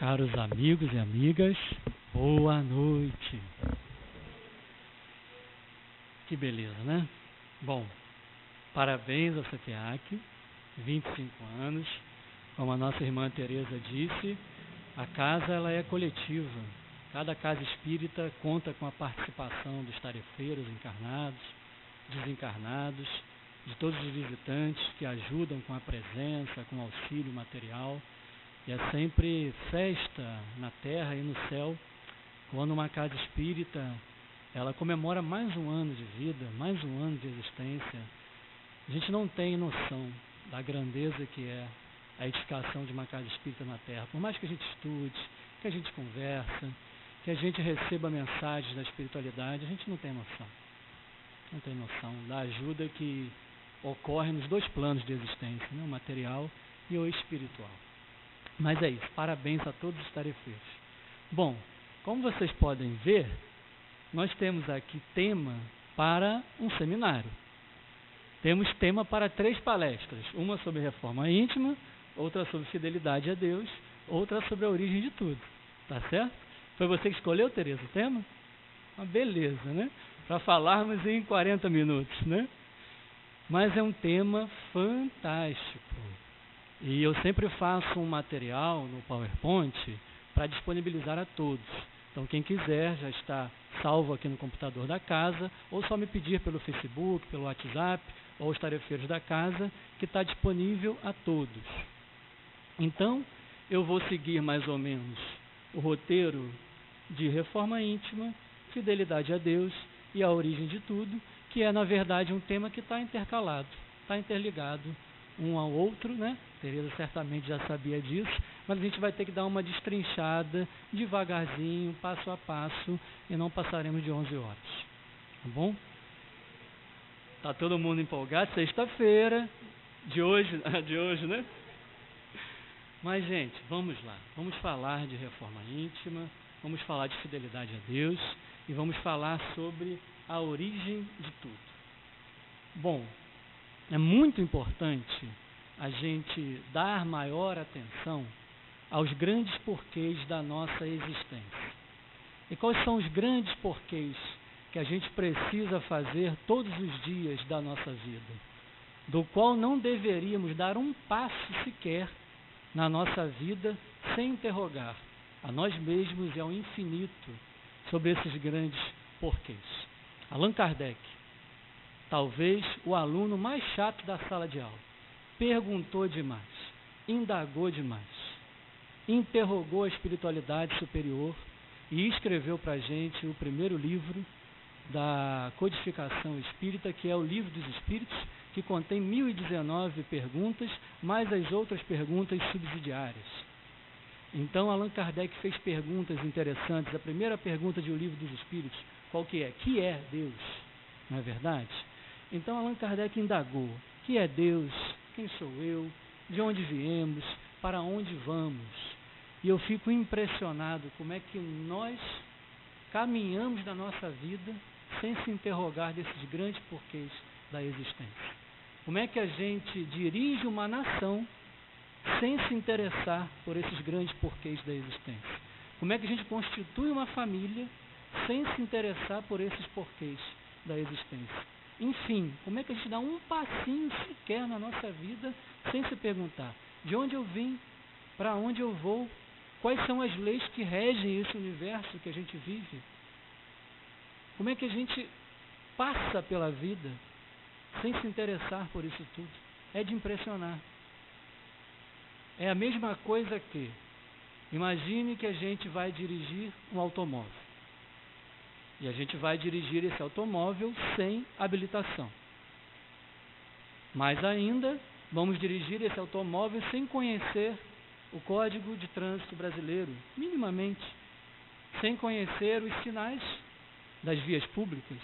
Caros amigos e amigas, boa noite. Que beleza, né? Bom, parabéns ao SETEAC, 25 anos. Como a nossa irmã Teresa disse, a casa ela é coletiva. Cada casa espírita conta com a participação dos tarefeiros encarnados, desencarnados, de todos os visitantes que ajudam com a presença, com o auxílio material. E é sempre festa na terra e no céu, quando uma casa espírita ela comemora mais um ano de vida, mais um ano de existência. A gente não tem noção da grandeza que é a edificação de uma casa espírita na terra. Por mais que a gente estude, que a gente conversa, que a gente receba mensagens da espiritualidade, a gente não tem noção. Não tem noção da ajuda que ocorre nos dois planos de existência, né? O material e o espiritual. Mas é isso, parabéns a todos os tarefeiros. Bom, como vocês podem ver, nós temos aqui tema para um seminário. Temos tema para 3 palestras, uma sobre reforma íntima, outra sobre fidelidade a Deus, outra sobre a origem de tudo. Tá certo? Foi você que escolheu, Teresa, o tema? Uma beleza, né? Para falarmos em 40 minutos, né? Mas é um tema fantástico. E eu sempre faço um material no PowerPoint para disponibilizar a todos. Então, quem quiser já está salvo aqui no computador da casa, ou só me pedir pelo Facebook, pelo WhatsApp, ou os tarefeiros da casa, que está disponível a todos. Então, eu vou seguir mais ou menos o roteiro de reforma íntima, fidelidade a Deus e a origem de tudo, que é, na verdade, um tema que está intercalado, está interligado um ao outro, né? Teresa certamente já sabia disso, mas a gente vai ter que dar uma destrinchada devagarzinho, passo a passo, e não passaremos de 11 horas. Tá bom? Tá todo mundo empolgado? Sexta-feira de hoje, né? Mas, gente, vamos lá. Vamos falar de reforma íntima, vamos falar de fidelidade a Deus e vamos falar sobre a origem de tudo. Bom, é muito importante a gente dar maior atenção aos grandes porquês da nossa existência. E quais são os grandes porquês que a gente precisa fazer todos os dias da nossa vida, do qual não deveríamos dar um passo sequer na nossa vida sem interrogar a nós mesmos e ao infinito sobre esses grandes porquês. Allan Kardec, talvez o aluno mais chato da sala de aula, perguntou demais, indagou demais, interrogou a espiritualidade superior e escreveu para a gente o primeiro livro da codificação espírita, que é o Livro dos Espíritos, que contém 1019 perguntas, mais as outras perguntas subsidiárias. Então, Allan Kardec fez perguntas interessantes. A primeira pergunta de O Livro dos Espíritos, qual que é? Que é Deus? Não é verdade? Então, Allan Kardec indagou: que é Deus? Quem sou eu? De onde viemos? Para onde vamos? E eu fico impressionado como é que nós caminhamos na nossa vida sem se interrogar desses grandes porquês da existência. Como é que a gente dirige uma nação sem se interessar por esses grandes porquês da existência? Como é que a gente constitui uma família sem se interessar por esses porquês da existência? Enfim, como é que a gente dá um passinho sequer na nossa vida sem se perguntar de onde eu vim, para onde eu vou, quais são as leis que regem esse universo que a gente vive? Como é que a gente passa pela vida sem se interessar por isso tudo? É de impressionar. É a mesma coisa que, imagine que a gente vai dirigir um automóvel. E a gente vai dirigir esse automóvel sem habilitação. Mais ainda, vamos dirigir esse automóvel sem conhecer o Código de Trânsito Brasileiro, minimamente, sem conhecer os sinais das vias públicas.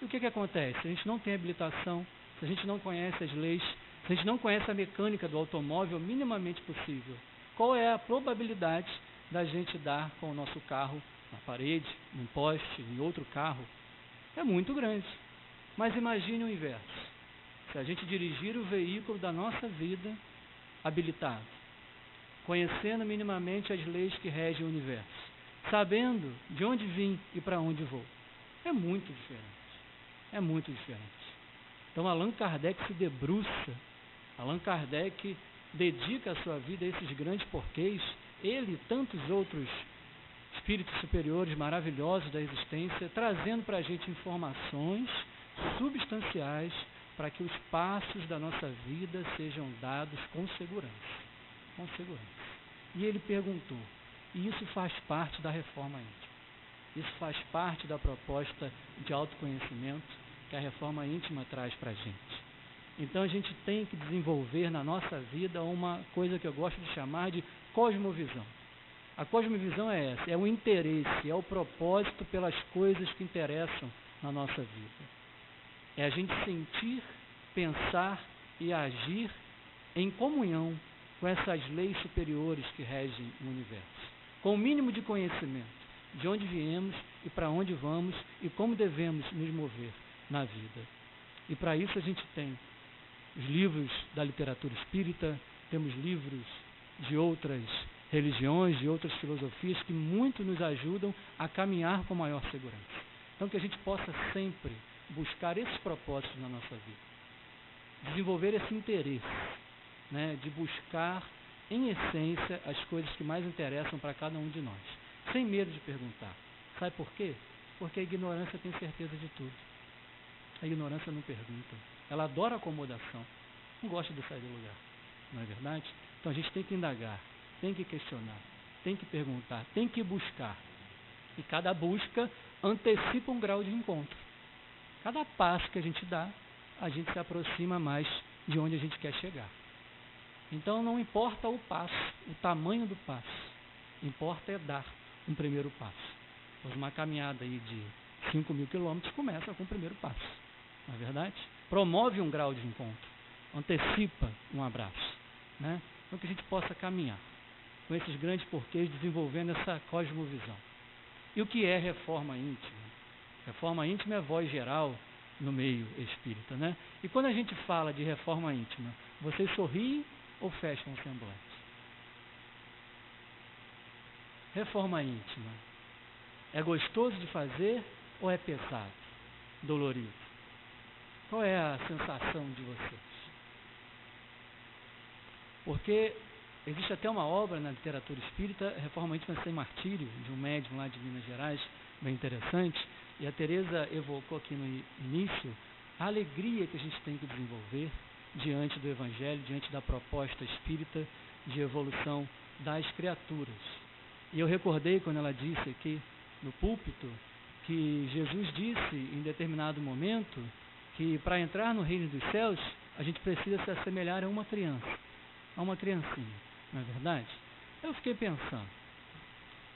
E o que acontece? Se a gente não tem habilitação, se a gente não conhece as leis, se a gente não conhece a mecânica do automóvel minimamente possível, qual é a probabilidade da gente dar com o nosso carro na parede, num poste, em outro carro? É muito grande. Mas imagine o inverso. Se a gente dirigir o veículo da nossa vida habilitado, conhecendo minimamente as leis que regem o universo, sabendo de onde vim e para onde vou. É muito diferente. É muito diferente. Então Allan Kardec se debruça, Allan Kardec dedica a sua vida a esses grandes porquês, ele e tantos outros espíritos superiores maravilhosos da existência, trazendo para a gente informações substanciais para que os passos da nossa vida sejam dados com segurança. Com segurança. E ele perguntou, e isso faz parte da reforma íntima. Isso faz parte da proposta de autoconhecimento que a reforma íntima traz para a gente. Então a gente tem que desenvolver na nossa vida uma coisa que eu gosto de chamar de cosmovisão. A cosmovisão é essa, é o interesse, é o propósito pelas coisas que interessam na nossa vida. É a gente sentir, pensar e agir em comunhão com essas leis superiores que regem o universo. Com o mínimo de conhecimento de onde viemos e para onde vamos e como devemos nos mover na vida. E para isso a gente tem os livros da literatura espírita, temos livros de outras religiões, de outras filosofias que muito nos ajudam a caminhar com maior segurança. Então que a gente possa sempre buscar esses propósitos na nossa vida. Desenvolver esse interesse, né, de buscar em essência as coisas que mais interessam para cada um de nós. Sem medo de perguntar. Sabe por quê? Porque a ignorância tem certeza de tudo. A ignorância não pergunta. Ela adora acomodação. Não gosta de sair do lugar. Não é verdade? Então a gente tem que indagar, tem que questionar, tem que perguntar, tem que buscar. E cada busca antecipa um grau de encontro. Cada passo que a gente dá, a gente se aproxima mais de onde a gente quer chegar. Então não importa o passo, o tamanho do passo. Importa é dar um primeiro passo. Pois uma caminhada aí de 5.000 quilômetros começa com o primeiro passo. Não é verdade? Promove um grau de encontro. Antecipa um abraço. Né? Então que a gente possa caminhar com esses grandes porquês, desenvolvendo essa cosmovisão. E o que é reforma íntima? Reforma íntima é voz geral no meio espírita. Né? E quando a gente fala de reforma íntima, vocês sorriem ou fecham o semblante? Reforma íntima é gostoso de fazer ou é pesado, dolorido? Qual é a sensação de vocês? Porque existe até uma obra na literatura espírita, Reforma Íntima Sem Martírio, de um médium lá de Minas Gerais, bem interessante, e a Teresa evocou aqui no início a alegria que a gente tem que desenvolver diante do Evangelho, diante da proposta espírita de evolução das criaturas. E eu recordei quando ela disse aqui no púlpito que Jesus disse em determinado momento que para entrar no reino dos céus a gente precisa se assemelhar a uma criança, a uma criancinha, não é verdade? Eu fiquei pensando,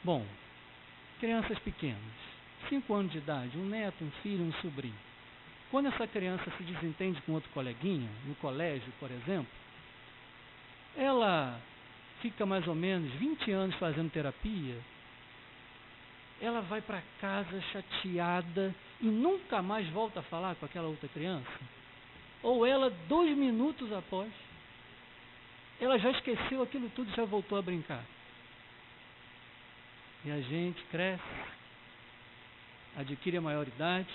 bom, crianças pequenas, 5 anos de idade, um neto, um filho, um sobrinho. Quando essa criança se desentende com outro coleguinha, no colégio, por exemplo, ela fica mais ou menos 20 anos fazendo terapia, ela vai para casa chateada e nunca mais volta a falar com aquela outra criança? Ou ela, 2 minutos após, ela já esqueceu aquilo tudo e já voltou a brincar? E a gente cresce, adquire a maioridade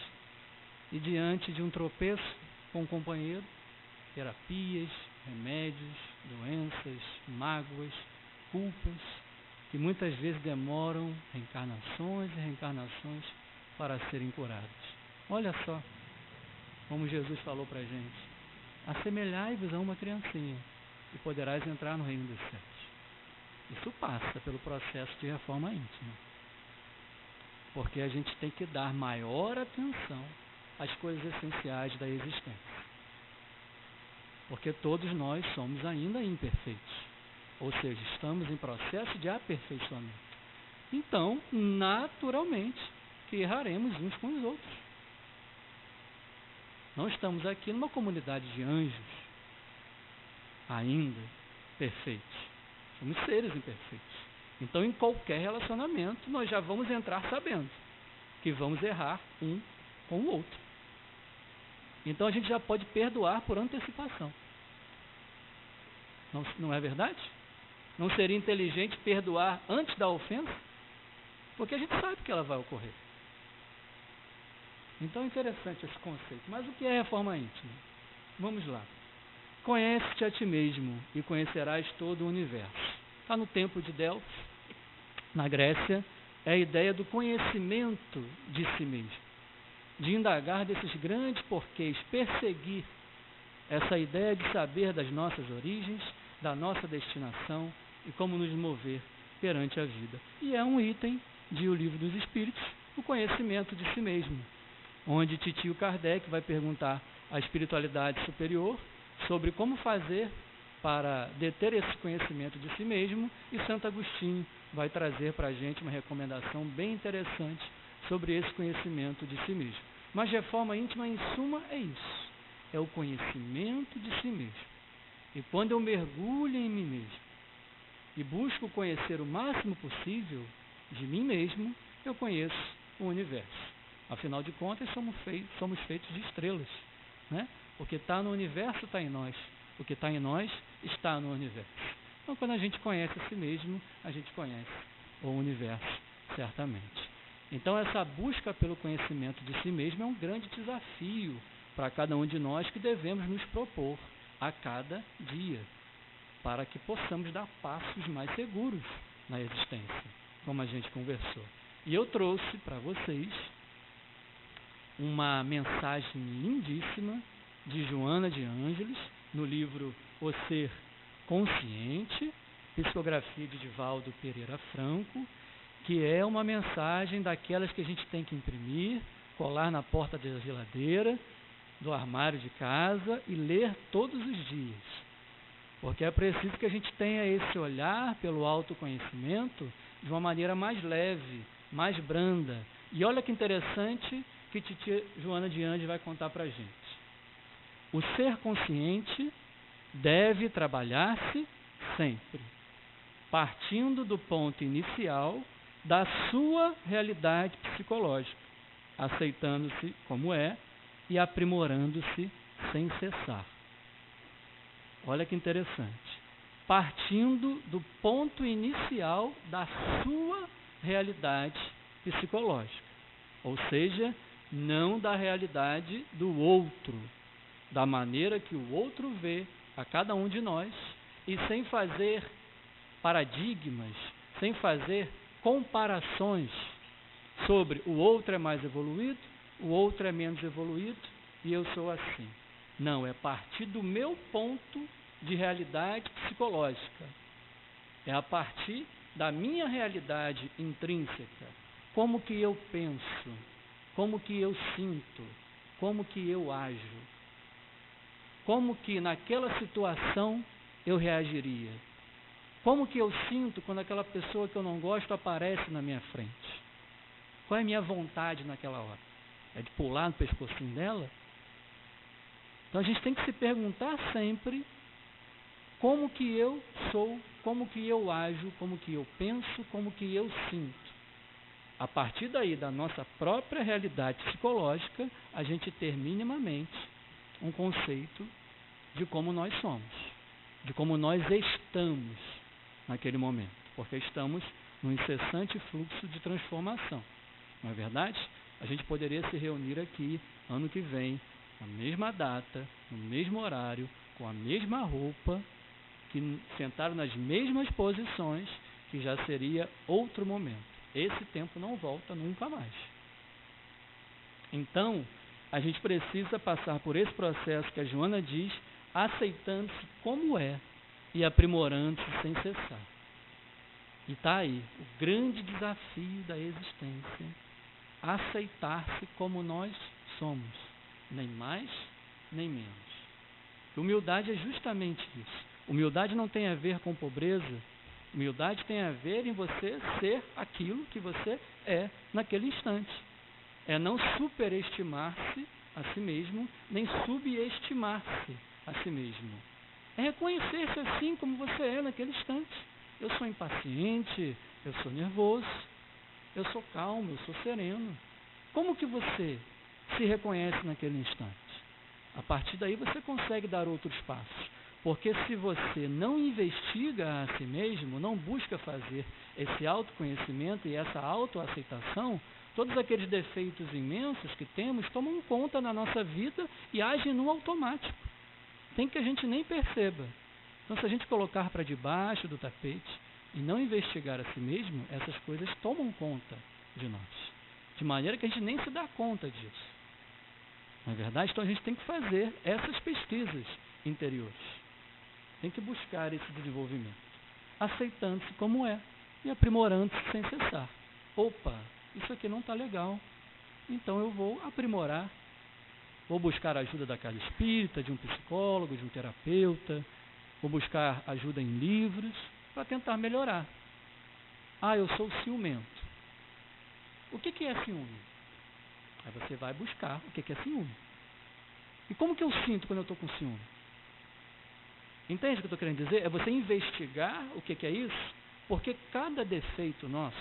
e diante de um tropeço com o companheiro, terapias, remédios, doenças, mágoas, culpas, que muitas vezes demoram reencarnações e reencarnações para serem curadas. Olha só como Jesus falou para a gente: assemelhai-vos a uma criancinha e poderás entrar no reino dos céus. Isso passa pelo processo de reforma íntima, porque a gente tem que dar maior atenção às coisas essenciais da existência, porque todos nós somos ainda imperfeitos, ou seja, estamos em processo de aperfeiçoamento. Então, naturalmente, que erraremos uns com os outros. Não estamos aqui numa comunidade de anjos ainda perfeitos. Somos seres imperfeitos. Então, em qualquer relacionamento, nós já vamos entrar sabendo que vamos errar um com o outro. Então, a gente já pode perdoar por antecipação. Não é verdade? Não seria inteligente perdoar antes da ofensa? Porque a gente sabe que ela vai ocorrer. Então é interessante esse conceito. Mas o que é reforma íntima? Vamos lá. Conhece-te a ti mesmo e conhecerás todo o universo. Está no templo de Delfos, na Grécia, é a ideia do conhecimento de si mesmo, de indagar desses grandes porquês, perseguir essa ideia de saber das nossas origens, da nossa destinação e como nos mover perante a vida. E é um item de O Livro dos Espíritos, o conhecimento de si mesmo, onde Titio Kardec vai perguntar à espiritualidade superior sobre como fazer para deter esse conhecimento de si mesmo, e Santo Agostinho vai trazer para a gente uma recomendação bem interessante sobre esse conhecimento de si mesmo. Mas reforma íntima, em suma, é isso. É o conhecimento de si mesmo. E quando eu mergulho em mim mesmo e busco conhecer o máximo possível de mim mesmo, eu conheço o universo. Afinal de contas, somos feitos de estrelas, né? O que está no universo está em nós. O que está em nós está no universo. Então, quando a gente conhece a si mesmo, a gente conhece o universo, certamente. Então, essa busca pelo conhecimento de si mesmo é um grande desafio para cada um de nós, que devemos nos propor a cada dia, para que possamos dar passos mais seguros na existência, como a gente conversou. E eu trouxe para vocês uma mensagem lindíssima de Joana de Ângeles, no livro O Ser Consciente, psicografia de Divaldo Pereira Franco, que é uma mensagem daquelas que a gente tem que imprimir, colar na porta da geladeira, do armário de casa e ler todos os dias. Porque é preciso que a gente tenha esse olhar pelo autoconhecimento de uma maneira mais leve, mais branda. E olha que interessante que Titia Joana de Ângeles vai contar para a gente. O ser consciente deve trabalhar-se sempre, partindo do ponto inicial da sua realidade psicológica, aceitando-se como é e aprimorando-se sem cessar. Olha que interessante. Partindo do ponto inicial da sua realidade psicológica, ou seja, não da realidade do outro, da maneira que o outro vê a cada um de nós, e sem fazer paradigmas, sem fazer comparações sobre o outro é mais evoluído, o outro é menos evoluído e eu sou assim. Não, é partir do meu ponto de realidade psicológica. É a partir da minha realidade intrínseca. Como que eu penso, como que eu sinto, como que eu ajo. Como que naquela situação eu reagiria. Como que eu sinto quando aquela pessoa que eu não gosto aparece na minha frente. Qual é a minha vontade naquela hora? É de pular no pescocinho dela? Então a gente tem que se perguntar sempre como que eu sou, como que eu ajo, como que eu penso, como que eu sinto. A partir daí, da nossa própria realidade psicológica, a gente ter minimamente um conceito de como nós somos, de como nós estamos naquele momento, porque estamos num incessante fluxo de transformação. Não é verdade? A gente poderia se reunir aqui ano que vem, na mesma data, no mesmo horário, com a mesma roupa, que sentaram nas mesmas posições, que já seria outro momento. Esse tempo não volta nunca mais. Então, a gente precisa passar por esse processo que a Joana diz, aceitando-se como é e aprimorando-se sem cessar. E está aí o grande desafio da existência, aceitar-se como nós somos, nem mais, nem menos. Humildade é justamente isso. Humildade não tem a ver com pobreza. Humildade tem a ver em você ser aquilo que você é naquele instante. É não superestimar-se a si mesmo, nem subestimar-se a si mesmo. É reconhecer-se assim como você é naquele instante. Eu sou impaciente, eu sou nervoso, eu sou calmo, eu sou sereno. Como que você se reconhece naquele instante? A partir daí você consegue dar outros passos. Porque se você não investiga a si mesmo, não busca fazer esse autoconhecimento e essa autoaceitação, todos aqueles defeitos imensos que temos tomam conta na nossa vida e agem no automático. Tem que a gente nem perceba. Então, se a gente colocar para debaixo do tapete e não investigar a si mesmo, essas coisas tomam conta de nós. De maneira que a gente nem se dá conta disso. Não é verdade? Então, a gente tem que fazer essas pesquisas interiores. Tem que buscar esse desenvolvimento, aceitando-se como é e aprimorando-se sem cessar. Opa, isso aqui não está legal, então eu vou aprimorar, vou buscar a ajuda da casa espírita, de um psicólogo, de um terapeuta, vou buscar ajuda em livros para tentar melhorar. Ah, eu sou ciumento. O que é ciúme? Aí você vai buscar o que é ciúme. E como que eu sinto quando eu estou com ciúme? Entende o que eu estou querendo dizer? É você investigar o que é isso, porque cada defeito nosso,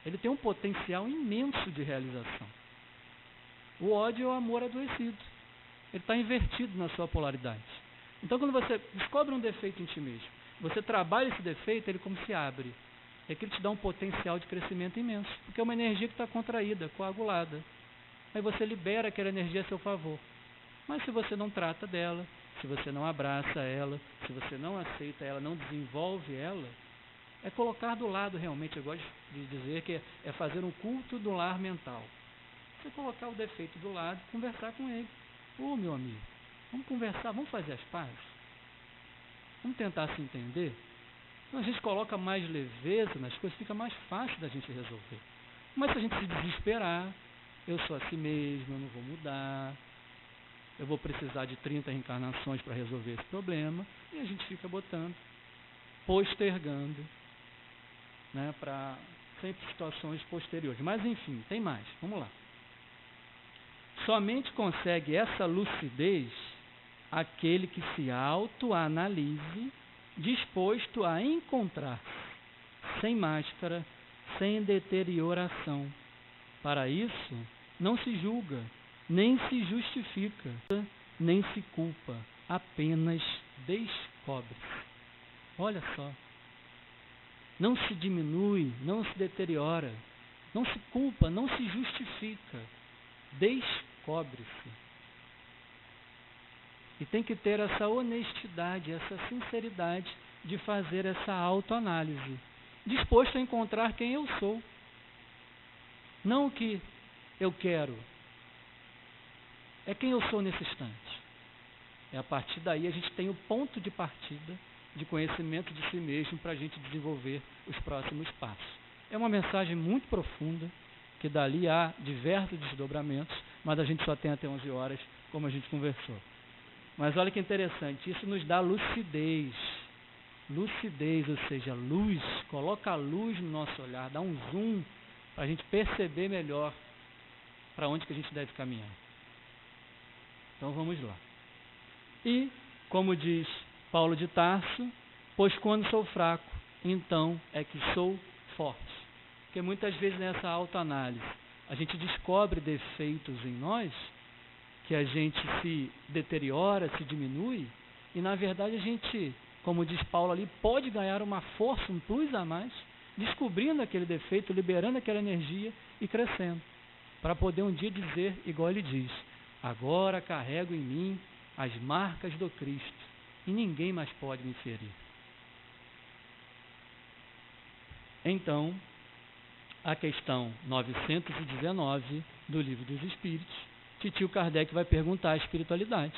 ele tem um potencial imenso de realização. O ódio é o amor adoecido. Ele está invertido na sua polaridade. Então, quando você descobre um defeito em ti mesmo, você trabalha esse defeito, ele como se abre. É que ele te dá um potencial de crescimento imenso, porque é uma energia que está contraída, coagulada. Aí você libera aquela energia a seu favor. Mas se você não trata dela, se você não abraça ela, se você não aceita ela, não desenvolve ela, é colocar do lado realmente, eu gosto de dizer que é fazer um culto do lar mental. Você colocar o defeito do lado e conversar com ele. Ô, meu amigo, vamos conversar, vamos fazer as pazes? Vamos tentar se entender? Então a gente coloca mais leveza nas coisas, fica mais fácil da gente resolver. Mas se a gente se desesperar, eu sou assim mesmo, eu não vou mudar, eu vou precisar de 30 reencarnações para resolver esse problema, e a gente fica botando, postergando, né, para sempre situações posteriores. Mas enfim, tem mais, vamos lá. Somente consegue essa lucidez aquele que se autoanalise, disposto a encontrar-se, sem máscara, sem deterioração. Para isso, não se julga, nem se justifica, nem se culpa, apenas descobre-se. Olha só, não se diminui, não se deteriora, não se culpa, não se justifica, descobre-se. E tem que ter essa honestidade, essa sinceridade de fazer essa autoanálise, disposto a encontrar quem eu sou, não o que eu quero, é quem eu sou nesse instante. É a partir daí a gente tem o ponto de partida de conhecimento de si mesmo para a gente desenvolver os próximos passos. É uma mensagem muito profunda, que dali há diversos desdobramentos, mas a gente só tem até 11 horas, como a gente conversou. Mas olha que interessante, isso nos dá lucidez, ou seja, luz, coloca a luz no nosso olhar, dá um zoom para a gente perceber melhor para onde que a gente deve caminhar. Então vamos lá. E, como diz Paulo de Tarso, pois quando sou fraco, então é que sou forte. Porque muitas vezes nessa autoanálise a gente descobre defeitos em nós, que a gente se deteriora, se diminui, e na verdade a gente, como diz Paulo ali, pode ganhar uma força, um plus a mais, descobrindo aquele defeito, liberando aquela energia e crescendo, para poder um dia dizer, igual ele diz, agora carrego em mim as marcas do Cristo, e ninguém mais pode me ferir. Então, a questão 919 do Livro dos Espíritos, Titio Kardec vai perguntar à espiritualidade: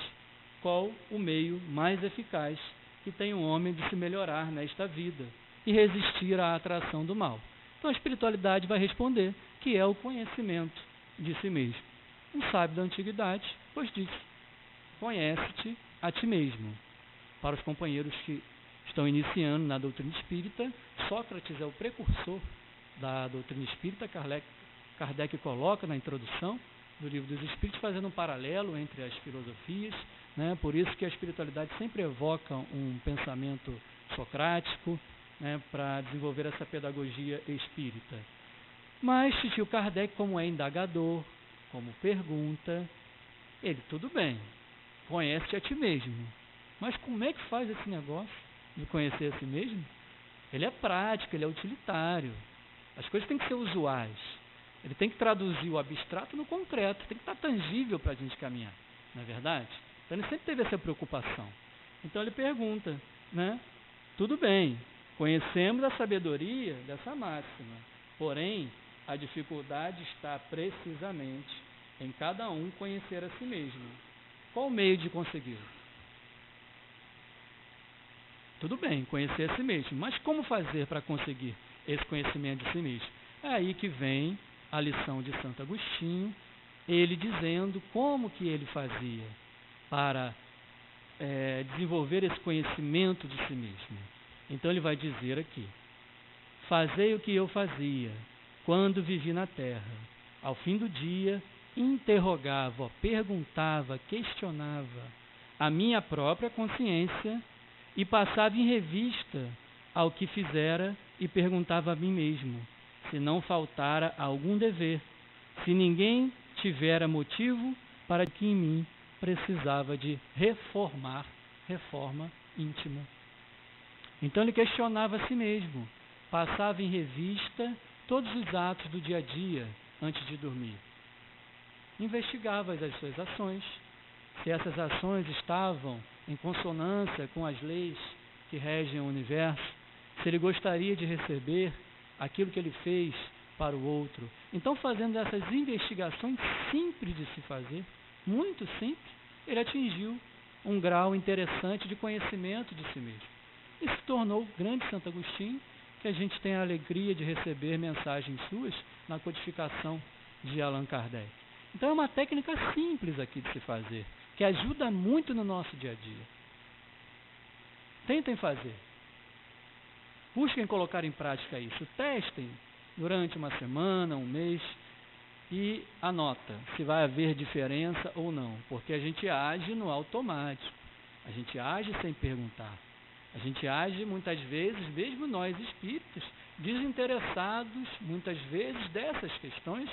qual o meio mais eficaz que tem o homem de se melhorar nesta vida e resistir à atração do mal? Então a espiritualidade vai responder que é o conhecimento de si mesmo. Um sábio da antiguidade, pois disse: conhece-te a ti mesmo. Para os companheiros que estão iniciando na doutrina espírita, Sócrates é o precursor da doutrina espírita. Kardec coloca na introdução do Livro dos Espíritos, fazendo um paralelo entre as filosofias, né? Por isso que a espiritualidade sempre evoca um pensamento socrático, né, para desenvolver essa pedagogia espírita. Mas Titio Kardec, como é indagador, como pergunta, ele, tudo bem, conhece a ti mesmo, Mas como é que faz esse negócio de conhecer a si mesmo? Ele é prático, ele é utilitário. As coisas têm que ser usuais. Ele tem que traduzir o abstrato no concreto, tem que estar tangível para a gente caminhar, não é verdade? Então ele sempre teve essa preocupação. Então ele pergunta, né? Tudo bem, conhecemos a sabedoria dessa máxima, porém a dificuldade está precisamente em cada um conhecer a si mesmo. Qual o meio de consegui-lo? Tudo bem, conhecer a si mesmo, mas como fazer para conseguir esse conhecimento de si mesmo? É aí que vem a lição de Santo Agostinho, ele dizendo como que ele fazia para desenvolver esse conhecimento de si mesmo. Então ele vai dizer aqui: fazei o que eu fazia quando vivi na terra. Ao fim do dia, interrogava, perguntava, questionava a minha própria consciência e passava em revista ao que fizera e perguntava a mim mesmo se não faltara algum dever, se ninguém tivera motivo para que em mim precisava de reforma íntima. Então ele questionava a si mesmo, passava em revista todos os atos do dia a dia antes de dormir. Investigava as suas ações, se essas ações estavam em consonância com as leis que regem o universo, se ele gostaria de receber aquilo que ele fez para o outro. Então, fazendo essas investigações simples de se fazer, muito simples, ele atingiu um grau interessante de conhecimento de si mesmo. E se tornou o grande Santo Agostinho, que a gente tem a alegria de receber mensagens suas na codificação de Allan Kardec. Então é uma técnica simples aqui de se fazer, que ajuda muito no nosso dia a dia. Tentem fazer. Busquem colocar em prática isso. Testem durante uma semana, um mês, e anota se vai haver diferença ou não, porque a gente age no automático, a gente age sem perguntar, a gente age muitas vezes, mesmo nós espíritos, desinteressados muitas vezes dessas questões,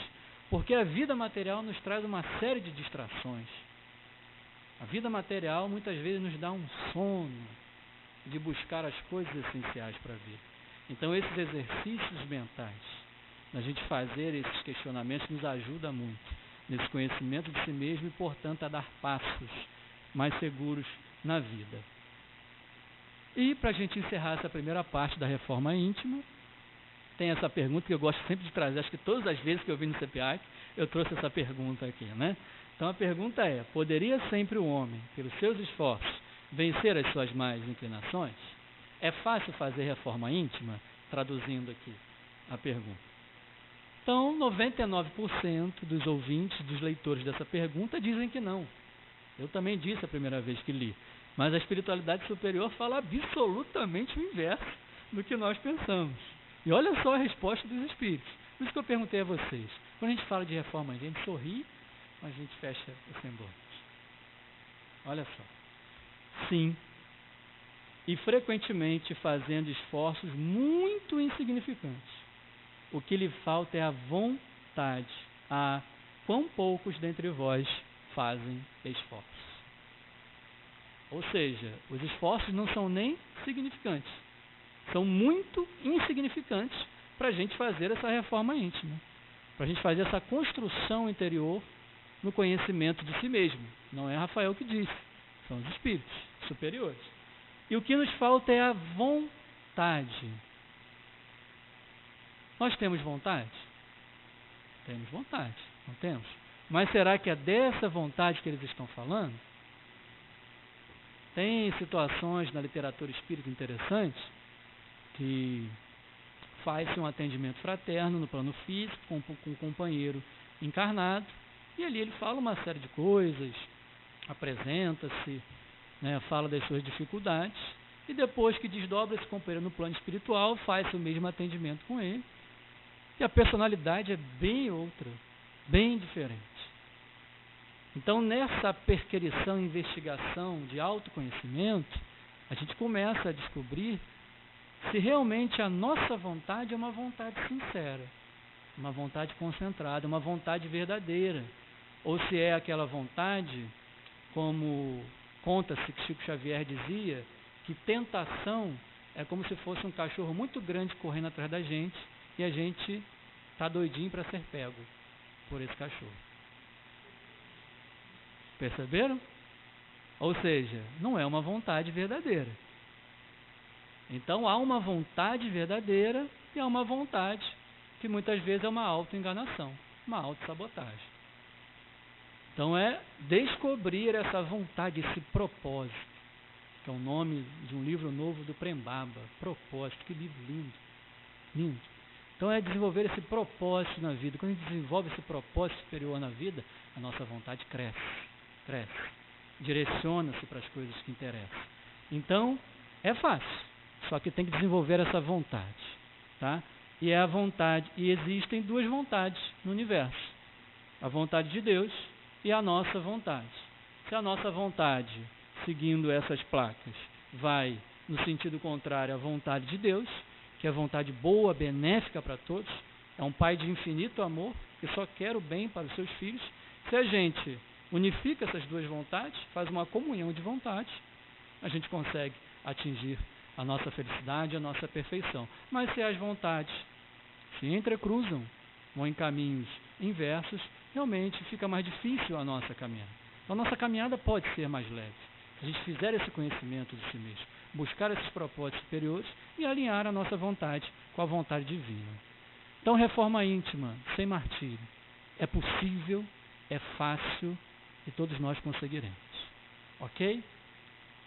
porque a vida material nos traz uma série de distrações. A vida material muitas vezes nos dá um sono de buscar as coisas essenciais para a vida. Então esses exercícios mentais, a gente fazer esses questionamentos, nos ajuda muito nesse conhecimento de si mesmo e, portanto, a dar passos mais seguros na vida. E, para a gente encerrar essa primeira parte da reforma íntima, tem essa pergunta que eu gosto sempre de trazer, acho que todas as vezes que eu vim no CPI, eu trouxe essa pergunta aqui, né? Então a pergunta é: poderia sempre o homem, pelos seus esforços, vencer as suas más inclinações? É fácil fazer reforma íntima? Traduzindo aqui a pergunta. Então, 99% dos ouvintes, dos leitores dessa pergunta dizem que não. Eu também disse a primeira vez que li. Mas a espiritualidade superior fala absolutamente o inverso do que nós pensamos. E olha só a resposta dos espíritos. Por isso que eu perguntei a vocês. Quando a gente fala de reforma, a gente sorri, mas a gente fecha o semblante. Olha só. Sim. E frequentemente fazendo esforços muito insignificantes. O que lhe falta é a vontade. Quão poucos dentre vós fazem esforços. Ou seja, os esforços não são nem significantes. São muito insignificantes para a gente fazer essa reforma íntima. Para a gente fazer essa construção interior no conhecimento de si mesmo. Não é Rafael que disse, são os espíritos superiores. E o que nos falta é a vontade. Nós temos vontade? Temos vontade, não temos? Mas será que é dessa vontade que eles estão falando? Tem situações na literatura espírita interessantes que faz-se um atendimento fraterno no plano físico com um companheiro encarnado e ali ele fala uma série de coisas, apresenta-se, né, fala das suas dificuldades e depois que desdobra esse companheiro no plano espiritual, faz o mesmo atendimento com ele. E a personalidade é bem outra, bem diferente. Então, nessa perquirição, investigação de autoconhecimento, a gente começa a descobrir se realmente a nossa vontade é uma vontade sincera, uma vontade concentrada, uma vontade verdadeira, ou se é aquela vontade, como Conta-se que Chico Xavier dizia que tentação é como se fosse um cachorro muito grande correndo atrás da gente e a gente está doidinho para ser pego por esse cachorro. Perceberam? Ou seja, não é uma vontade verdadeira. Então há uma vontade verdadeira e há uma vontade que muitas vezes é uma autoenganação, uma autossabotagem. Então é descobrir essa vontade, esse propósito, que é o nome de um livro novo do Prembaba, Propósito, que livro lindo, lindo. Então é desenvolver esse propósito na vida. Quando a gente desenvolve esse propósito superior na vida, a nossa vontade cresce, direciona-se para as coisas que interessam. Então, é fácil, só que tem que desenvolver essa vontade, tá? E é a vontade, e existem duas vontades no universo, a vontade de Deus e a nossa vontade. Se a nossa vontade, seguindo essas placas, vai no sentido contrário à vontade de Deus, que é vontade boa, benéfica para todos, é um pai de infinito amor, que só quer o bem para os seus filhos. Se a gente unifica essas duas vontades, faz uma comunhão de vontades, a gente consegue atingir a nossa felicidade, a nossa perfeição. Mas se as vontades se entrecruzam, vão em caminhos inversos, realmente fica mais difícil a nossa caminhada. Então, a nossa caminhada pode ser mais leve, se a gente fizer esse conhecimento de si mesmo, buscar esses propósitos superiores e alinhar a nossa vontade com a vontade divina. Então, reforma íntima, sem martírio, é possível, é fácil e todos nós conseguiremos. Ok?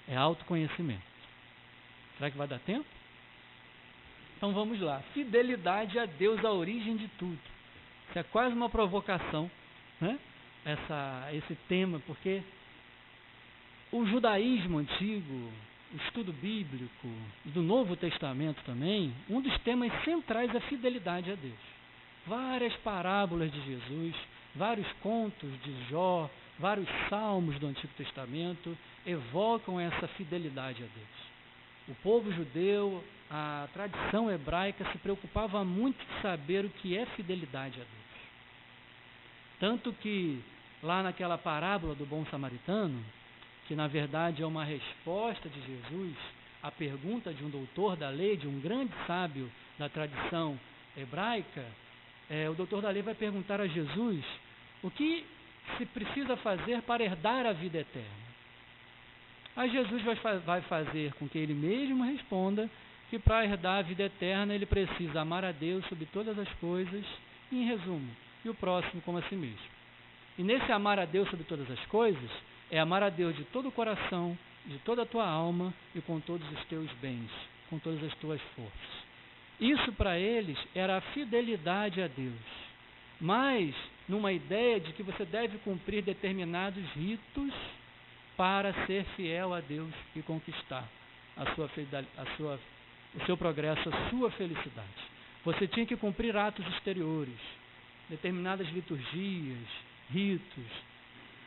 É autoconhecimento. Será que vai dar tempo? Então vamos lá. Fidelidade a Deus, a origem de tudo. Isso é quase uma provocação, né? Esse tema, porque o judaísmo antigo, o estudo bíblico do Novo Testamento também, um dos temas centrais é a fidelidade a Deus. Várias parábolas de Jesus, vários contos de Jó, vários salmos do Antigo Testamento evocam essa fidelidade a Deus. O povo judeu, a tradição hebraica se preocupava muito em saber o que é fidelidade a Deus. Tanto que lá naquela parábola do bom samaritano, que na verdade é uma resposta de Jesus à pergunta de um doutor da lei, de um grande sábio da tradição hebraica, o doutor da lei vai perguntar a Jesus o que se precisa fazer para herdar a vida eterna. Aí Jesus vai fazer com que ele mesmo responda que para herdar a vida eterna ele precisa amar a Deus sobre todas as coisas e, em resumo, e o próximo como a si mesmo. E nesse amar a Deus sobre todas as coisas, é amar a Deus de todo o coração, de toda a tua alma e com todos os teus bens, com todas as tuas forças. Isso para eles era a fidelidade a Deus, mas numa ideia de que você deve cumprir determinados ritos para ser fiel a Deus e conquistar o seu progresso, a sua felicidade. Você tinha que cumprir atos exteriores, determinadas liturgias, ritos,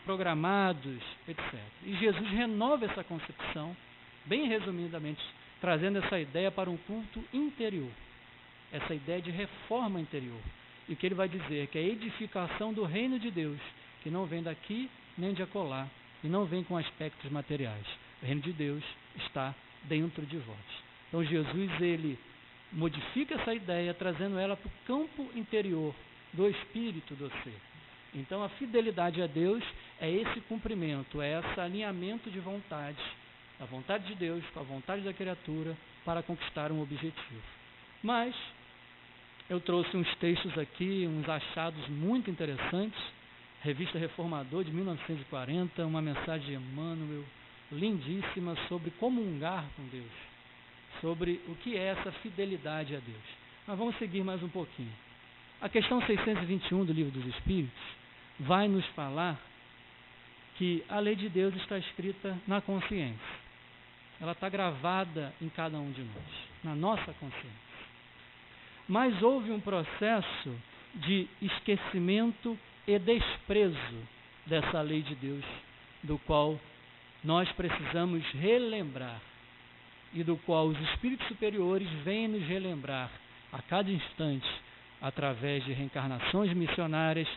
programados, etc. E Jesus renova essa concepção, bem resumidamente, trazendo essa ideia para um culto interior, essa ideia de reforma interior. E o que ele vai dizer que é a edificação do reino de Deus, que não vem daqui nem de acolá, e não vem com aspectos materiais. O reino de Deus está dentro de vós. Então Jesus, ele modifica essa ideia, trazendo ela para o campo interior do espírito do ser. Então a fidelidade a Deus é esse cumprimento, é esse alinhamento de vontade, a vontade de Deus com a vontade da criatura para conquistar um objetivo. Mas eu trouxe uns textos aqui, uns achados muito interessantes. Revista Reformador de 1940, uma mensagem de Emmanuel lindíssima sobre comungar com Deus, sobre o que é essa fidelidade a Deus. Mas vamos seguir mais um pouquinho. A questão 621 do Livro dos Espíritos vai nos falar que a lei de Deus está escrita na consciência. Ela está gravada em cada um de nós, na nossa consciência. Mas houve um processo de esquecimento e desprezo dessa lei de Deus, do qual nós precisamos relembrar e do qual os espíritos superiores vêm nos relembrar a cada instante, através de reencarnações missionárias,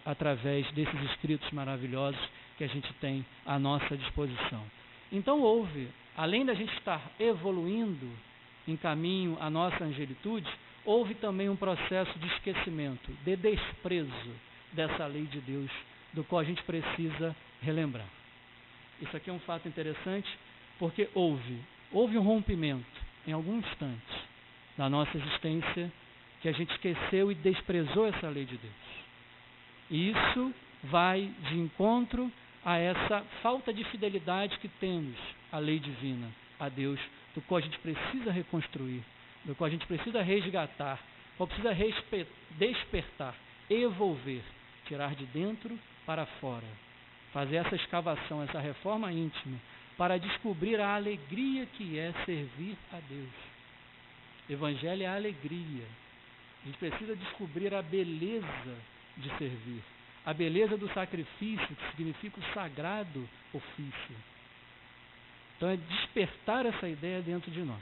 através desses escritos maravilhosos que a gente tem à nossa disposição. Então houve, além da gente estar evoluindo em caminho à nossa angelitude, houve também um processo de esquecimento, de desprezo dessa lei de Deus, do qual a gente precisa relembrar. Isso aqui é um fato interessante, porque houve um rompimento, em algum instante, da nossa existência, que a gente esqueceu e desprezou essa lei de Deus. E isso vai de encontro a essa falta de fidelidade que temos à lei divina, a Deus, do qual a gente precisa reconstruir, do qual a gente precisa resgatar, do qual precisa despertar, evolver, tirar de dentro para fora, fazer essa escavação, essa reforma íntima, para descobrir a alegria que é servir a Deus. Evangelho é a alegria. A gente precisa descobrir a beleza de servir, a beleza do sacrifício, que significa o sagrado ofício. Então é despertar essa ideia dentro de nós.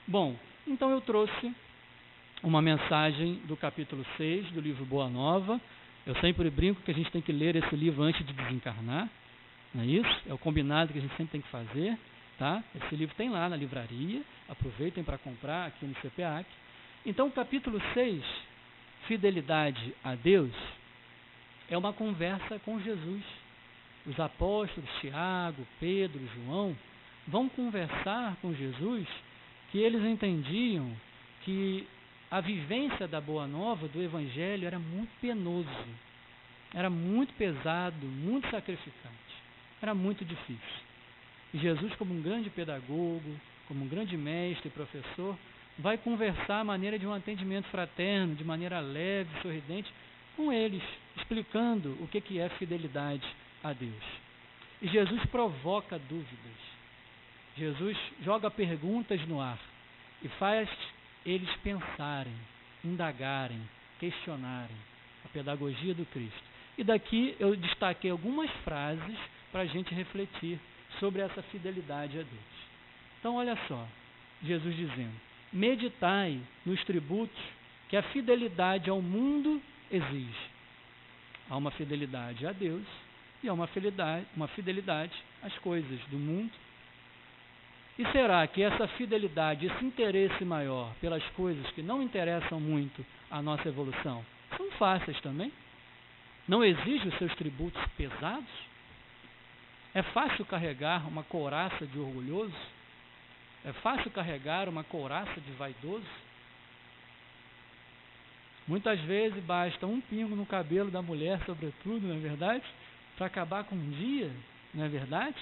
Bom, então eu trouxe uma mensagem do capítulo 6 do livro Boa Nova. Eu sempre brinco que a gente tem que ler esse livro antes de desencarnar, não é isso? É o combinado que a gente sempre tem que fazer, tá? Esse livro tem lá na livraria, aproveitem para comprar aqui no CPAC. Então o capítulo 6, Fidelidade a Deus, é uma conversa com Jesus. Os apóstolos, Tiago, Pedro, João, vão conversar com Jesus, que eles entendiam que a vivência da Boa Nova, do Evangelho, era muito penoso, era muito pesado, muito sacrificante, era muito difícil. E Jesus, como um grande pedagogo, como um grande mestre e professor, vai conversar à maneira de um atendimento fraterno, de maneira leve, sorridente, com eles, explicando o que é fidelidade a Deus. E Jesus provoca dúvidas. Jesus joga perguntas no ar e faz eles pensarem, indagarem, questionarem a pedagogia do Cristo. E daqui eu destaquei algumas frases para a gente refletir sobre essa fidelidade a Deus. Então olha só, Jesus dizendo: meditai nos tributos que a fidelidade ao mundo exige. Há uma fidelidade a Deus e há uma fidelidade às coisas do mundo. E será que essa fidelidade, esse interesse maior pelas coisas que não interessam muito à nossa evolução, são fáceis também? Não exige os seus tributos pesados? É fácil carregar uma couraça de orgulhoso? É fácil carregar uma couraça de vaidoso? Muitas vezes basta um pingo no cabelo da mulher, sobretudo, não é verdade? Para acabar com um dia, não é verdade?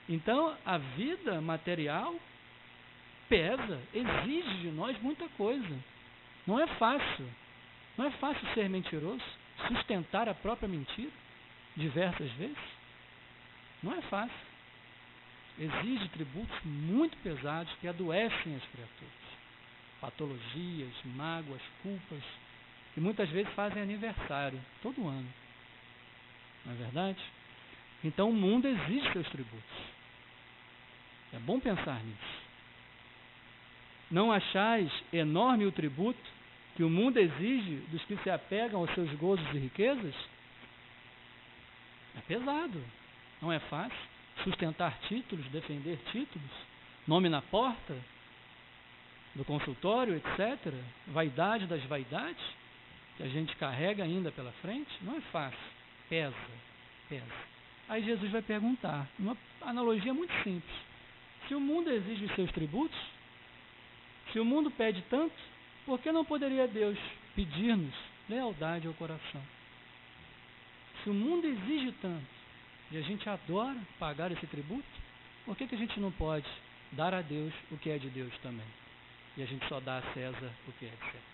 Então, a vida material pesa, exige de nós muita coisa. Não é fácil. Não é fácil ser mentiroso, sustentar a própria mentira diversas vezes. Não é fácil. Exige tributos muito pesados que adoecem as criaturas. Patologias, mágoas, culpas, que muitas vezes fazem aniversário todo ano. Não é verdade? Então o mundo exige seus tributos. É bom pensar nisso. Não achais enorme o tributo que o mundo exige dos que se apegam aos seus gozos e riquezas? É pesado. Não é fácil sustentar títulos, defender títulos, nome na porta do consultório, etc. Vaidade das vaidades, que a gente carrega ainda pela frente. Não é fácil. Pesa. Aí Jesus vai perguntar, uma analogia muito simples: se o mundo exige os seus tributos, se o mundo pede tanto, por que não poderia Deus pedir-nos lealdade ao coração? Se o mundo exige tanto e a gente adora pagar esse tributo, por que a gente não pode dar a Deus o que é de Deus também? E a gente só dá a César o que é de César.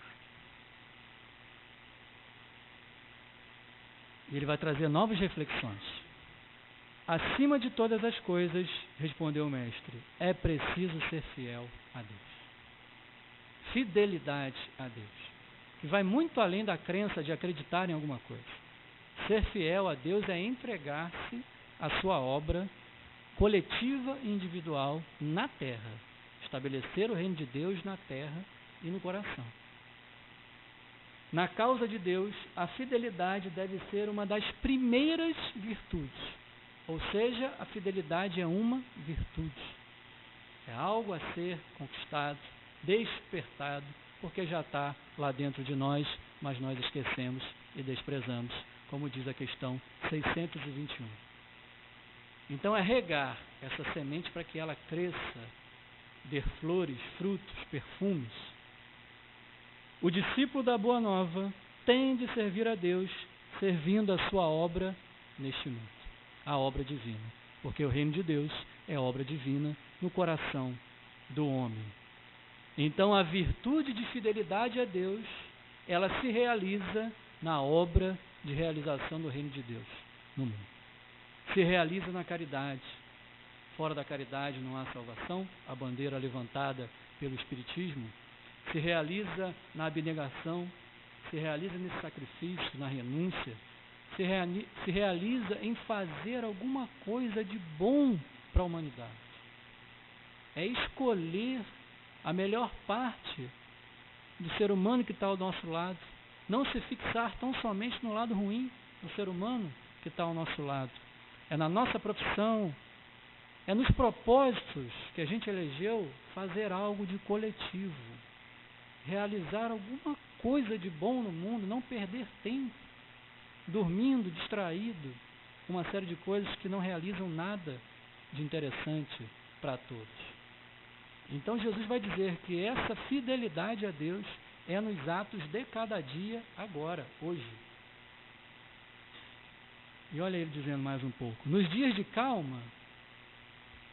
E ele vai trazer novas reflexões. Acima de todas as coisas, respondeu o mestre, é preciso ser fiel a Deus. Fidelidade a Deus, que vai muito além da crença de acreditar em alguma coisa. Ser fiel a Deus é entregar-se à sua obra coletiva e individual na terra. Estabelecer o reino de Deus na terra e no coração. Na causa de Deus, a fidelidade deve ser uma das primeiras virtudes. Ou seja, a fidelidade é uma virtude. É algo a ser conquistado, despertado, porque já está lá dentro de nós, mas nós esquecemos e desprezamos, como diz a questão 621. Então é regar essa semente para que ela cresça, dê flores, frutos, perfumes. O discípulo da Boa Nova tem de servir a Deus, servindo a sua obra neste mundo, a obra divina, porque o reino de Deus é obra divina no coração do homem. Então a virtude de fidelidade a Deus, ela se realiza na obra de realização do reino de Deus no mundo. Se realiza na caridade. Fora da caridade não há salvação, a bandeira levantada pelo Espiritismo. Se realiza na abnegação, se realiza nesse sacrifício, na renúncia, se realiza em fazer alguma coisa de bom para a humanidade. É escolher a melhor parte do ser humano que está ao nosso lado. Não se fixar tão somente no lado ruim do ser humano que está ao nosso lado. É na nossa profissão, é nos propósitos que a gente elegeu fazer algo de coletivo. Realizar alguma coisa de bom no mundo, não perder tempo, dormindo, distraído, uma série de coisas que não realizam nada de interessante para todos. Então Jesus vai dizer que essa fidelidade a Deus é nos atos de cada dia, agora, hoje. E olha ele dizendo mais um pouco. Nos dias de calma,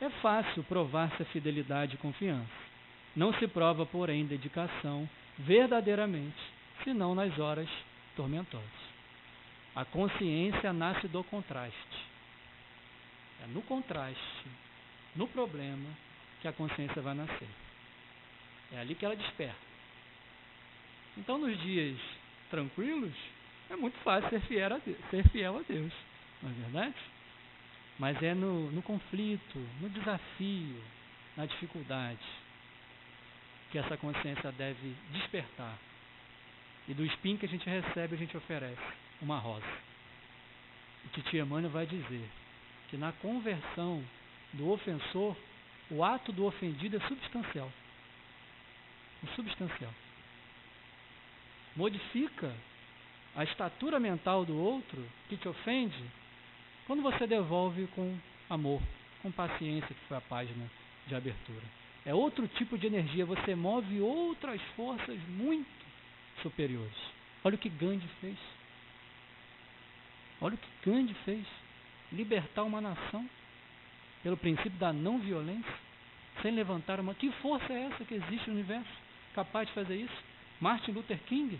é fácil provar-se a fidelidade e confiança. Não se prova, porém, dedicação verdadeiramente, senão nas horas tormentosas. A consciência nasce do contraste. É no contraste, no problema, que a consciência vai nascer. É ali que ela desperta. Então, nos dias tranquilos, é muito fácil ser fiel a Deus, não é verdade? Mas é no conflito, no desafio, na dificuldade, que essa consciência deve despertar. E do espinho que a gente recebe, a gente oferece uma rosa. O Titi Emmanuel vai dizer que na conversão do ofensor, o ato do ofendido é substancial. Substancial. Modifica a estatura mental do outro que te ofende quando você devolve com amor, com paciência, que foi a página de abertura. É outro tipo de energia, você move outras forças muito superiores. Olha o que Gandhi fez. Olha o que Gandhi fez. Libertar uma nação pelo princípio da não violência, sem levantar uma... Que força é essa que existe no universo capaz de fazer isso? Martin Luther King?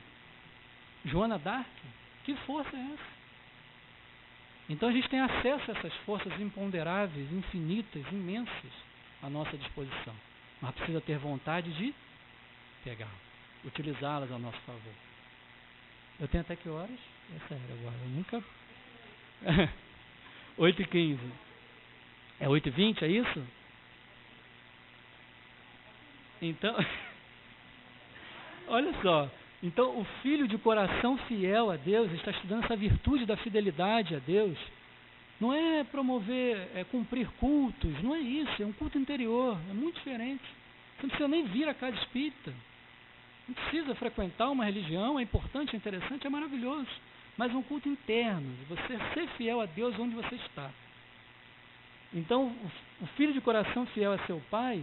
Joana d'Arc? Que força é essa? Então a gente tem acesso a essas forças imponderáveis, infinitas, imensas à nossa disposição. Mas precisa ter vontade de pegá-las, utilizá-las a nosso favor. Eu tenho até que horas? É sério agora, eu nunca... 8h15. É 8h20, é isso? Então, olha só. Então, o filho de coração fiel a Deus está estudando essa virtude da fidelidade a Deus. Não é promover, é cumprir cultos, não é isso, é um culto interior, é muito diferente. Você não precisa nem vir à casa espírita. Não precisa frequentar uma religião, é importante, é interessante, é maravilhoso. Mas é um culto interno, de você ser fiel a Deus onde você está. Então, o filho de coração fiel a seu pai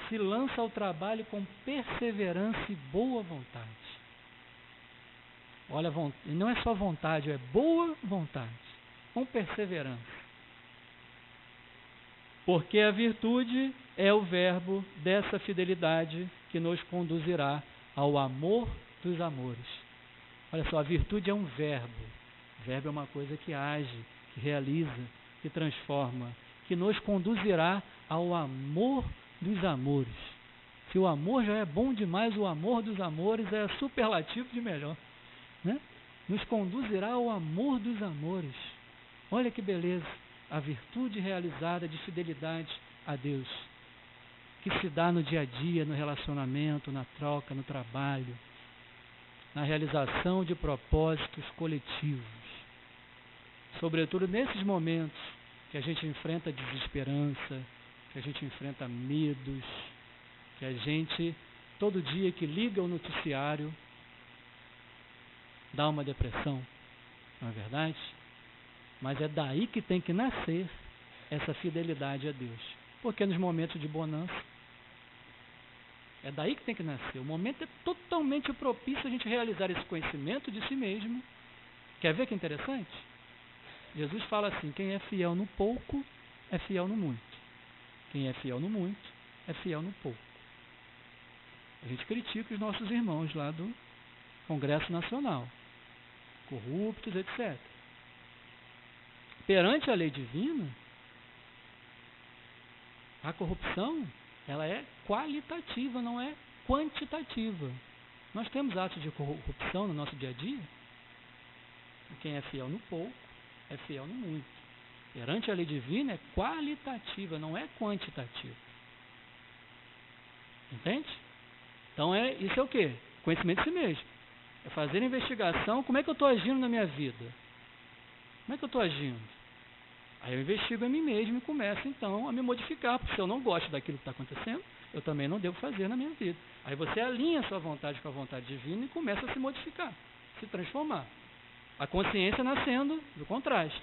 se lança ao trabalho com perseverança e boa vontade. Olha, não é só vontade, é boa vontade, com perseverança. Porque a virtude é o verbo dessa fidelidade que nos conduzirá ao amor dos amores. Olha só, a virtude é um verbo. O verbo é uma coisa que age, que realiza, que transforma, que nos conduzirá ao amor dos amores. Se o amor já é bom demais, o amor dos amores é superlativo de melhor. Né? Nos conduzirá ao amor dos amores. Olha que beleza, a virtude realizada de fidelidade a Deus, que se dá no dia a dia, no relacionamento, na troca, no trabalho. na realização de propósitos coletivos. Sobretudo nesses momentos que a gente enfrenta desesperança, que a gente enfrenta medos, que a gente, todo dia que liga o noticiário, dá uma depressão, não é verdade? Mas é daí que tem que nascer essa fidelidade a Deus. Porque nos momentos de bonança, é daí que tem que nascer. O momento é totalmente propício a gente realizar esse conhecimento de si mesmo. Quer ver que interessante? Jesus fala assim: quem é fiel no pouco, é fiel no muito. Quem é fiel no muito, é fiel no pouco. A gente critica os nossos irmãos lá do Congresso Nacional, corruptos, etc. Perante a lei divina, a corrupção, ela é qualitativa, não é quantitativa. Nós temos atos de corrupção no nosso dia a dia. Quem é fiel no pouco, é fiel no muito. Perante a lei divina é qualitativa, não é quantitativa. Entende? Então isso é o quê? Conhecimento de si mesmo. É fazer investigação, como é que eu estou agindo na minha vida? Como é que eu estou agindo? Aí eu investigo em mim mesmo e começo então a me modificar, porque se eu não gosto daquilo que está acontecendo, eu também não devo fazer na minha vida. Aí você alinha a sua vontade com a vontade divina e começa a se modificar, se transformar. A consciência nascendo do contraste,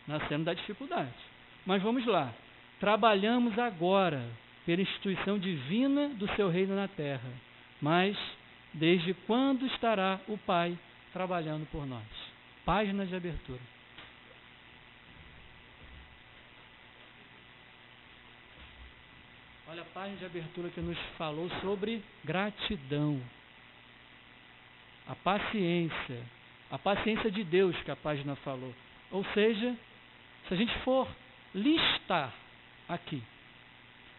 nascendo da dificuldade. Mas vamos lá. Trabalhamos agora pela instituição divina do seu reino na terra. Mas desde quando estará o Pai trabalhando por nós? Página de abertura. Olha a página de abertura que nos falou sobre gratidão. A paciência de Deus que a página falou. Ou seja, se a gente for listar aqui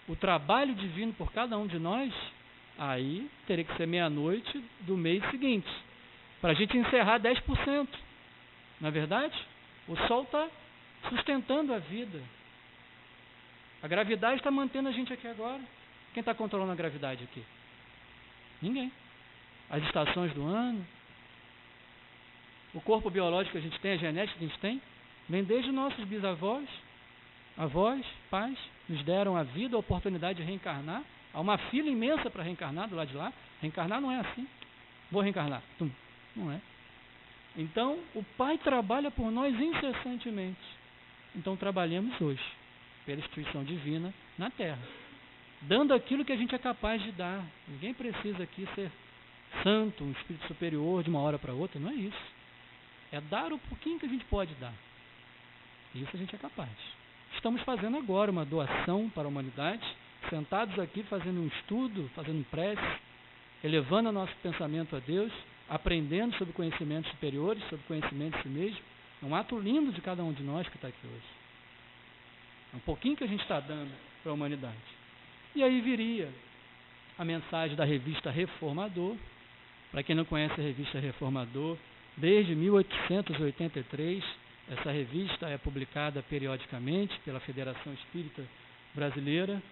o trabalho divino por cada um de nós, aí teria que ser meia-noite do mês seguinte, para a gente encerrar 10%. Não é verdade? O Sol está sustentando a vida. A gravidade está mantendo a gente aqui agora. Quem está controlando a gravidade aqui? Ninguém. As estações do ano, o corpo biológico que a gente tem, a genética que a gente tem, vem desde nossos bisavós, avós, pais, nos deram a vida, a oportunidade de reencarnar. Há uma fila imensa para reencarnar do lado de lá. Reencarnar não é assim. Vou reencarnar. Não é. Então, o Pai trabalha por nós incessantemente. Então, trabalhemos hoje pela instituição divina na Terra, dando aquilo que a gente é capaz de dar. Ninguém precisa aqui ser santo, um espírito superior de uma hora para outra, não é isso. É dar o pouquinho que a gente pode dar. Isso a gente é capaz. Estamos fazendo agora uma doação para a humanidade, sentados aqui fazendo um estudo, fazendo prece, elevando o nosso pensamento a Deus, aprendendo sobre conhecimentos superiores, sobre conhecimento de si mesmo. É um ato lindo de cada um de nós que está aqui hoje. É um pouquinho que a gente está dando para a humanidade. E aí viria a mensagem da revista Reformador. Para quem não conhece a revista Reformador, desde 1883, essa revista é publicada periodicamente pela Federação Espírita Brasileira.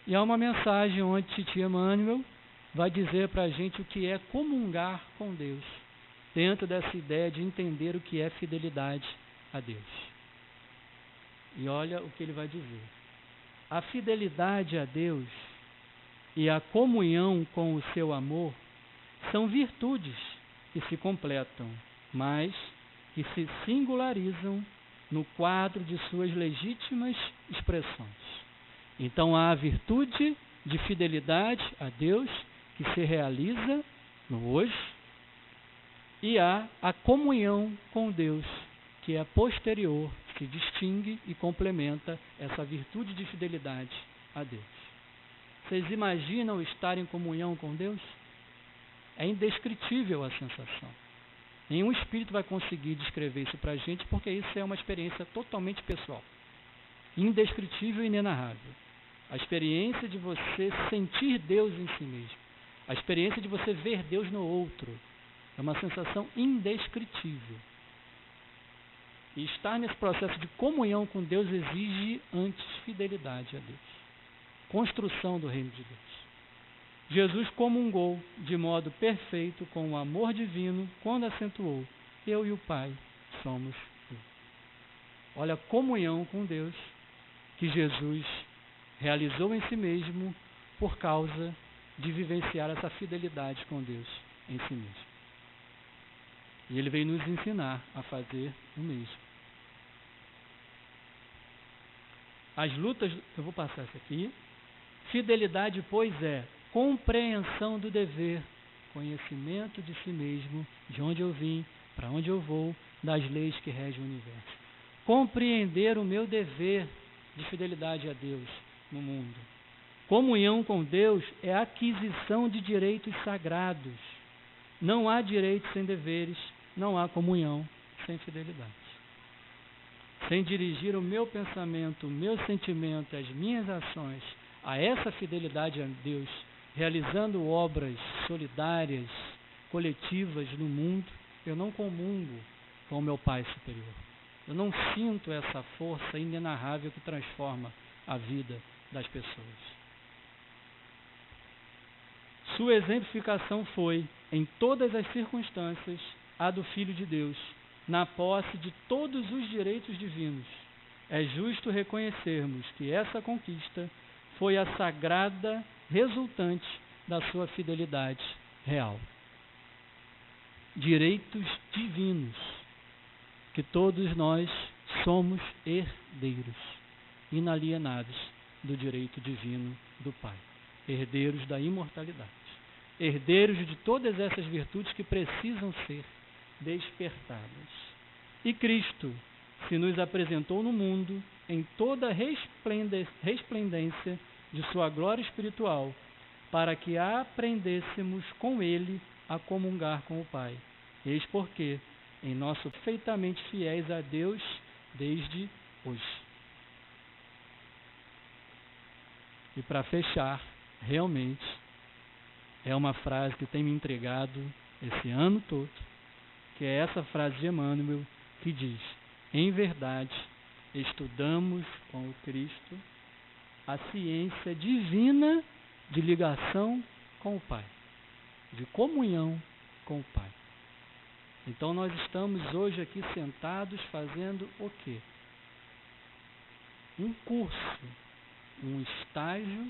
E há uma mensagem onde Titi Emmanuel vai dizer para a gente o que é comungar com Deus, dentro dessa ideia de entender o que é fidelidade a Deus. E olha o que ele vai dizer. A fidelidade a Deus e a comunhão com o seu amor são virtudes que se completam, mas que se singularizam no quadro de suas legítimas expressões. Então há a virtude de fidelidade a Deus que se realiza no hoje, e há a comunhão com Deus, que é posterior, que distingue e complementa essa virtude de fidelidade a Deus. Vocês imaginam estar em comunhão com Deus? É indescritível a sensação. Nenhum espírito vai conseguir descrever isso para a gente, porque isso é uma experiência totalmente pessoal. Indescritível e inenarrável. A experiência de você sentir Deus em si mesmo. A experiência de você ver Deus no outro. É uma sensação indescritível. E estar nesse processo de comunhão com Deus exige antes fidelidade a Deus. Construção do reino de Deus. Jesus comungou de modo perfeito com o amor divino quando acentuou: eu e o Pai somos um. Olha a comunhão com Deus que Jesus realizou em si mesmo por causa de vivenciar essa fidelidade com Deus em si mesmo. E Ele veio nos ensinar a fazer o mesmo. As lutas, eu vou passar isso aqui. Fidelidade, pois, é compreensão do dever, conhecimento de si mesmo, de onde eu vim, para onde eu vou, das leis que regem o universo. Compreender o meu dever de fidelidade a Deus no mundo. Comunhão com Deus é aquisição de direitos sagrados. Não há direitos sem deveres, não há comunhão sem fidelidade. Sem dirigir o meu pensamento, o meu sentimento, as minhas ações a essa fidelidade a Deus, realizando obras solidárias, coletivas no mundo, eu não comungo com o meu Pai superior. Eu não sinto essa força inenarrável que transforma a vida das pessoas. Sua exemplificação foi, em todas as circunstâncias, a do Filho de Deus, na posse de todos os direitos divinos. É justo reconhecermos que essa conquista foi a sagrada resultante da sua fidelidade real. Direitos divinos, que todos nós somos herdeiros, inalienados do direito divino do Pai, herdeiros da imortalidade, herdeiros de todas essas virtudes que precisam ser despertadas. E Cristo se nos apresentou no mundo em toda a resplendência de sua glória espiritual, para que aprendêssemos com Ele a comungar com o Pai. Eis porque, em nós perfeitamente fiéis a Deus desde hoje. E para fechar, realmente, é uma frase que tem me entregado esse ano todo, que é essa frase de Emmanuel, que diz: em verdade, estudamos com o Cristo a ciência divina de ligação com o Pai, de comunhão com o Pai. Então nós estamos hoje aqui sentados fazendo o quê? Um curso, um estágio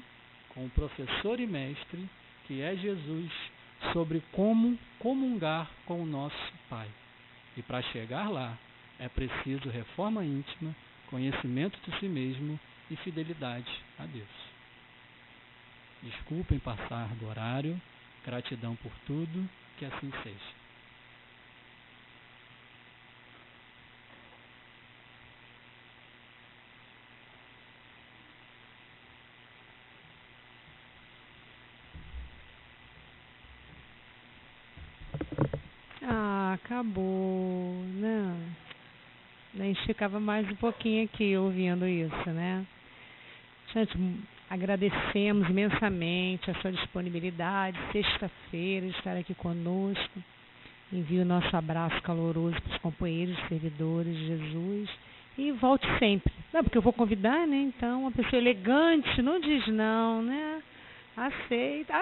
com o professor e mestre, que é Jesus, sobre como comungar com o nosso Pai. E para chegar lá, é preciso reforma íntima, conhecimento de si mesmo e fidelidade a Deus. Desculpem passar do horário, gratidão por tudo, que assim seja. Acabou, né? A gente ficava mais um pouquinho aqui ouvindo isso, né? Gente, agradecemos imensamente a sua disponibilidade, sexta-feira, de estar aqui conosco. Envio o nosso abraço caloroso para os companheiros, servidores de Jesus. E volte sempre. Não, porque eu vou convidar, né? Então, uma pessoa elegante não diz não, né? Aceita,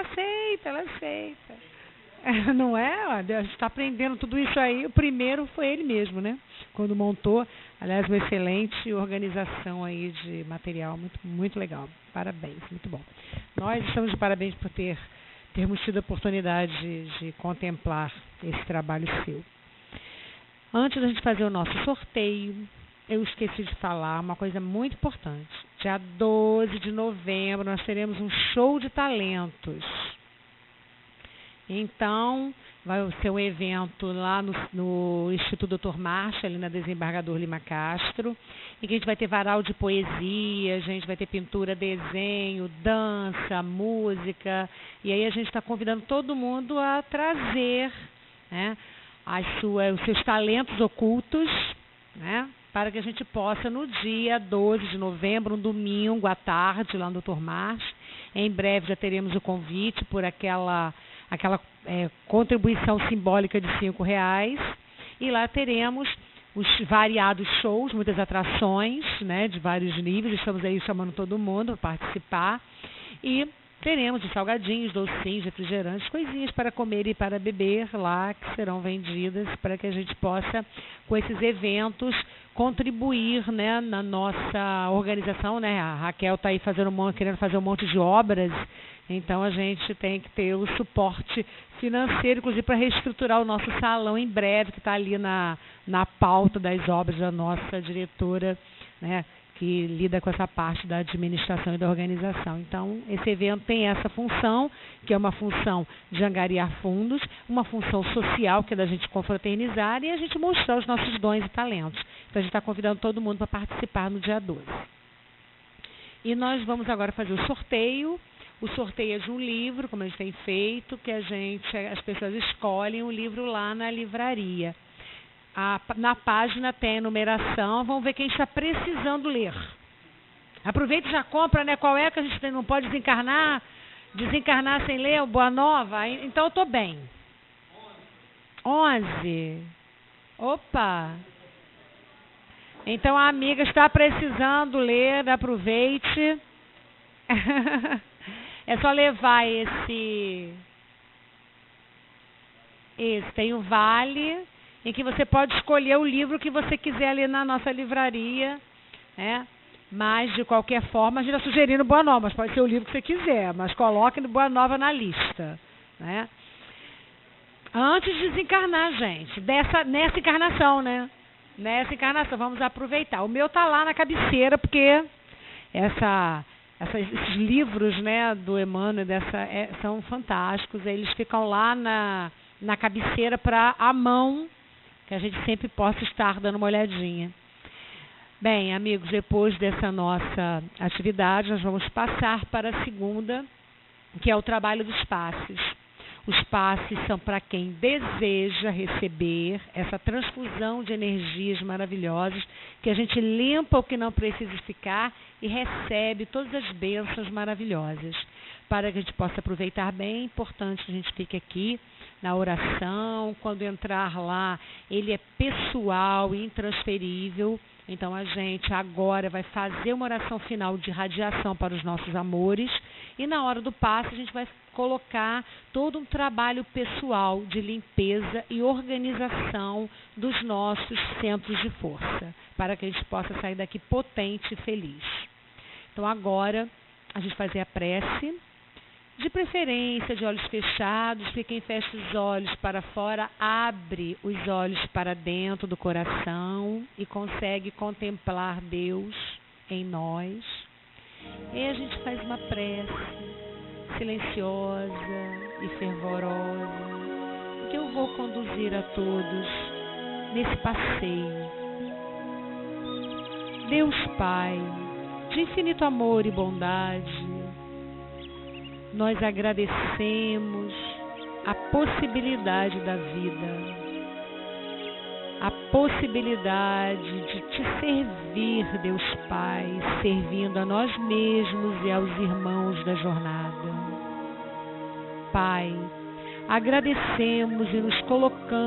ela aceita. Não é? A gente está aprendendo tudo isso aí. O primeiro foi ele mesmo, né? Quando montou, aliás, uma excelente organização aí de material, muito, muito legal. Parabéns, muito bom. Nós estamos de parabéns por termos tido a oportunidade de contemplar esse trabalho seu. Antes da gente fazer o nosso sorteio, eu esqueci de falar uma coisa muito importante. Dia 12 de novembro nós teremos um show de talentos. Então, vai ser um evento lá no Instituto Dr. Marcha, ali na Desembargador Lima Castro, em que a gente vai ter varal de poesia, a gente vai ter pintura, desenho, dança, música, e aí a gente está convidando todo mundo a trazer, né, os seus talentos ocultos, né, para que a gente possa, no dia 12 de novembro, um domingo à tarde, lá no Dr. Marcha, em breve já teremos o convite por aquela contribuição simbólica de R$5, e lá teremos os variados shows, muitas atrações, né, de vários níveis. Estamos aí chamando todo mundo para participar, e teremos os salgadinhos, docinhos, refrigerantes, coisinhas para comer e para beber lá, que serão vendidas para que a gente possa, com esses eventos, contribuir, né, na nossa organização, né? A Raquel está aí querendo fazer um monte de obras, então a gente tem que ter o suporte financeiro, inclusive para reestruturar o nosso salão em breve, que está ali na pauta das obras da nossa diretora, né, que lida com essa parte da administração e da organização. Então, esse evento tem essa função, que é uma função de angariar fundos, uma função social, que é da gente confraternizar e a gente mostrar os nossos dons e talentos. Então, a gente está convidando todo mundo para participar no dia 12. E nós vamos agora fazer o sorteio. O sorteio é de um livro, como a gente tem feito, que as pessoas escolhem o livro lá na livraria. Na página tem a numeração, vamos ver quem está precisando ler. Aproveita e já compra, né? Qual é que a gente não pode desencarnar sem ler, Boa Nova? Então eu estou bem. 11. Opa! Então a amiga está precisando ler, aproveite. É só levar esse tem o vale, em que você pode escolher o livro que você quiser ler na nossa livraria, né? Mas, de qualquer forma, a gente está sugerindo Boa Nova, mas pode ser o livro que você quiser, mas coloque Boa Nova na lista, né? Antes de desencarnar, gente, nessa encarnação, né? Nessa encarnação, vamos aproveitar. O meu está lá na cabeceira, porque esses livros, né, do Emmanuel são fantásticos, eles ficam lá na cabeceira para a mão, que a gente sempre possa estar dando uma olhadinha. Bem, amigos, depois dessa nossa atividade, nós vamos passar para a segunda, que é o trabalho dos passes. Os passes são para quem deseja receber essa transfusão de energias maravilhosas, que a gente limpa o que não precisa ficar e recebe todas as bênçãos maravilhosas. Para que a gente possa aproveitar bem, é importante que a gente fique aqui na oração. Quando entrar lá, ele é pessoal e intransferível. Então a gente agora vai fazer uma oração final de radiação para os nossos amores e na hora do passe a gente vai colocar todo um trabalho pessoal de limpeza e organização dos nossos centros de força, para que a gente possa sair daqui potente e feliz. Então agora a gente vai fazer a prece, de preferência de olhos fechados, porque quem fecha os olhos para fora abre os olhos para dentro do coração e consegue contemplar Deus em nós. E a gente faz uma prece silenciosa e fervorosa, que eu vou conduzir a todos nesse passeio. Deus Pai, de infinito amor e bondade, nós agradecemos a possibilidade da vida, a possibilidade de te servir, Deus Pai, servindo a nós mesmos e aos irmãos da jornada. Pai, agradecemos e nos colocamos